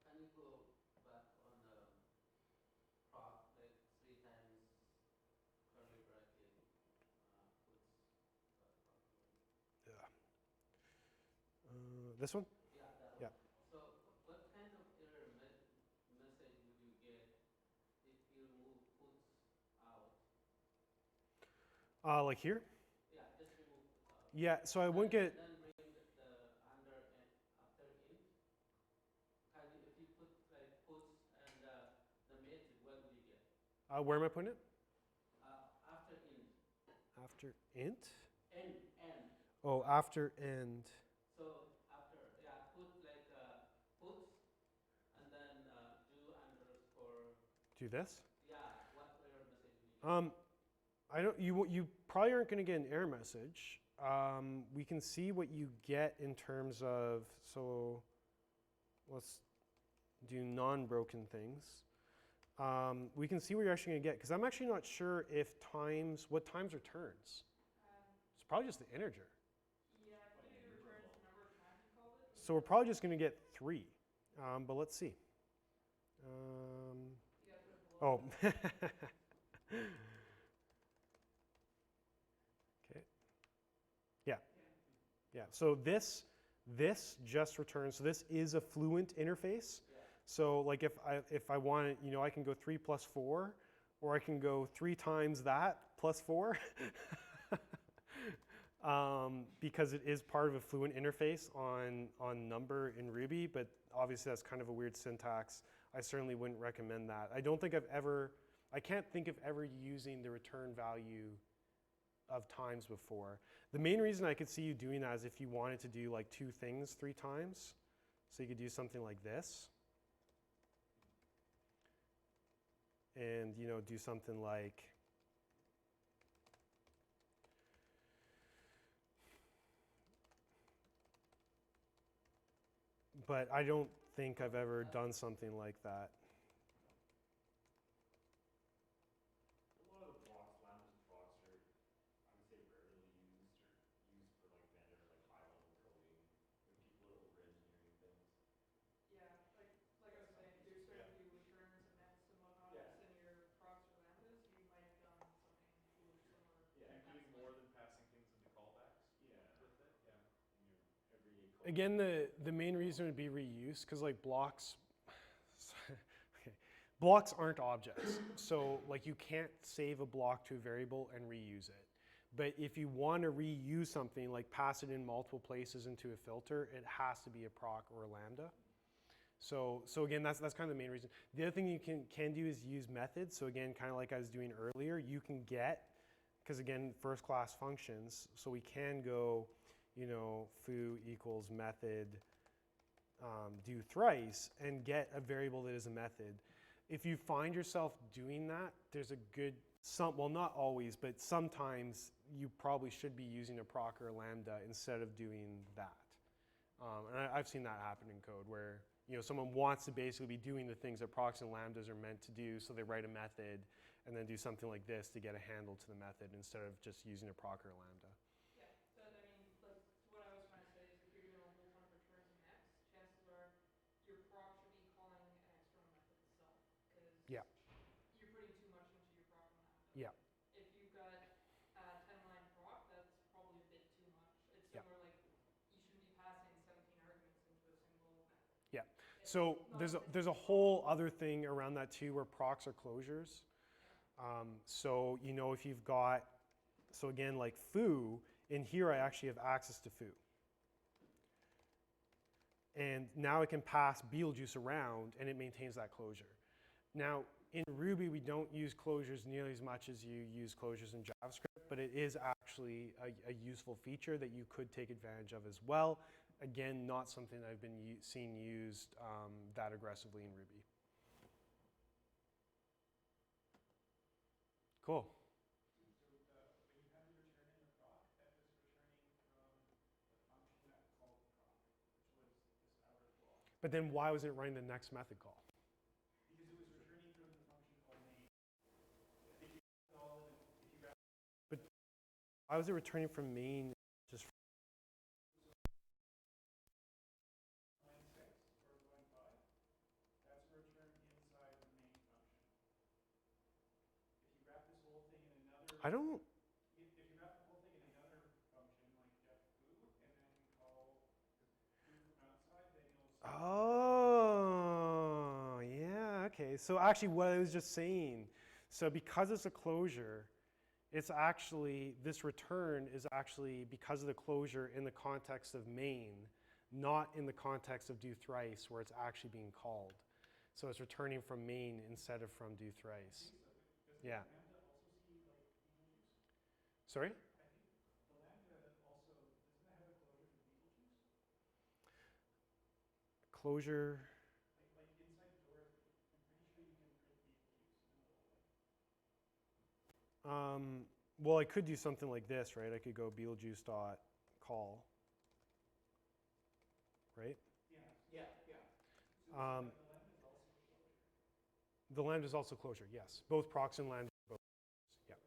Can you go back on proc like 3 times curly bracket puts Yeah. This one? yeah, that Yeah. one. So what kind of error message would you get if you remove puts out? Like here? Yeah, just remove puts out. Yeah, so I wouldn't get, Then bring the under and after int. Can you, if you put like puts and the method, what would you get? where am I putting it? After int. After int? End. Oh, after end. So after, yeah, put like puts and then do underscore. Do this? Yeah, what error message would you get? I don't. You probably aren't going to get an error message. We can see what you get in terms of. So, let's do non-broken things. We can see what you're actually going to get because I'm actually not sure if what times returns. It's probably just the integer. Yeah, I think it returns the number of times you called it. So we're probably just going to get 3. But let's see. You gotta put it below. Oh. Okay. Yeah. Yeah. So this just returns. So this is a Fluent interface. Yeah. So like if I want it, I can go 3 plus 4, or I can go 3 times that plus 4. Because it is part of a Fluent interface on number in Ruby, but obviously that's kind of a weird syntax. I certainly wouldn't recommend that. I can't think of ever using the return value of times before. The main reason I could see you doing that is if you wanted to do like 2 things 3 times. So you could do something like this. And do something like but I don't think I've ever done something like that. A lot of the blocks, lambdas and procs are, I would say, rarely used or used for like meta or like high level coding when people are over engineering things. Yeah, like I was saying, if you're starting to do returns and nets and whatnot, Yeah. in your procs or lambdas, you might have done something cool or similar. Yeah. You're doing more than passing things into callbacks Yeah. with it, yeah. In your everyday code. Again, the main reason would be reuse, because like blocks, okay, blocks aren't objects. So like you can't save a block to a variable and reuse it. But if you want to reuse something, like pass it in multiple places into a filter, it has to be a proc or a lambda. So again, that's kind of the main reason. The other thing you can do is use methods. So again, kind of like I was doing earlier, you can get, because again, first class functions, so we can go, foo equals method do thrice and get a variable that is a method. If you find yourself doing that, there's a good, well, not always, but sometimes you probably should be using a proc or a lambda instead of doing that. And I've seen that happen in code where someone wants to basically be doing the things that procs and lambdas are meant to do, so they write a method and then do something like this to get a handle to the method instead of just using a proc or a lambda. Yeah, so I mean, like what I was trying to say is if you're doing a whole ton of returns and nets, chances are your proc So there's a whole other thing around that too, where procs are closures. So you know, if you've got, so again, like foo, in here I actually have access to foo. And now I can pass Beetlejuice around and it maintains that closure. Now, in Ruby, we don't use closures nearly as much as you use closures in JavaScript, but it is actually a useful feature that you could take advantage of as well. Again, not something I've been seeing used that aggressively in Ruby. Cool. So when you have the return in the proc, that was returning from the function that called the proc, which was this outer block. But then why was it running the next method call? Because it was returning from the function called main. If you wrap it all in, if you wrap But why was it returning from main? Just line 6 or line 5, that's a return inside the main function. If you wrap this whole thing in another, I don't. if you wrap the whole thing in another function like get foo and then call foo from outside, then you'll see. Oh, yeah. Okay. So actually, what I was just saying. So because it's a closure, it's actually, this return is actually because of the closure in the context of main, not in the context of do thrice, where it's actually being called. So it's returning from main instead of from do thrice. Yeah. Lambda also see like Beetlejuice? Sorry? I think the Lambda also, doesn't it have a closure for Beetlejuice? Closure. Like inside Dorothy, I'm pretty sure you can print Beetlejuice in a little way. Well, I could do something like this, right? I could go Beetlejuice dot call, right? Yeah. Yeah, yeah. So the Lambda is also a closure. The lambda is also closure, yes. Both procs and lambda. Both. Yeah.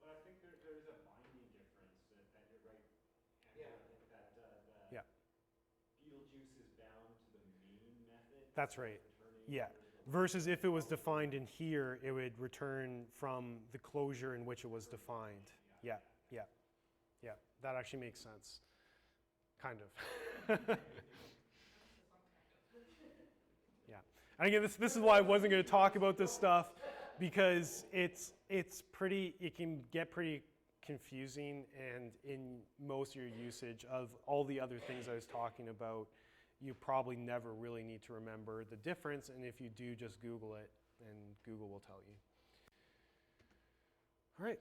But I think there is a binding difference, that you're right, Andrew. Yeah. I think that Yeah. Beetlejuice is bound to the main method. That's so right. it's returning Yeah. under the Versus if it was defined in here, it would return from the closure in which it was defined. Yeah, yeah, yeah. That actually makes sense. Kind of. Yeah. And again, this is why I wasn't going to talk about this stuff, because it can get pretty confusing, and in most of your usage of all the other things I was talking about, you probably never really need to remember the difference, and if you do, just Google it, and Google will tell you. All right.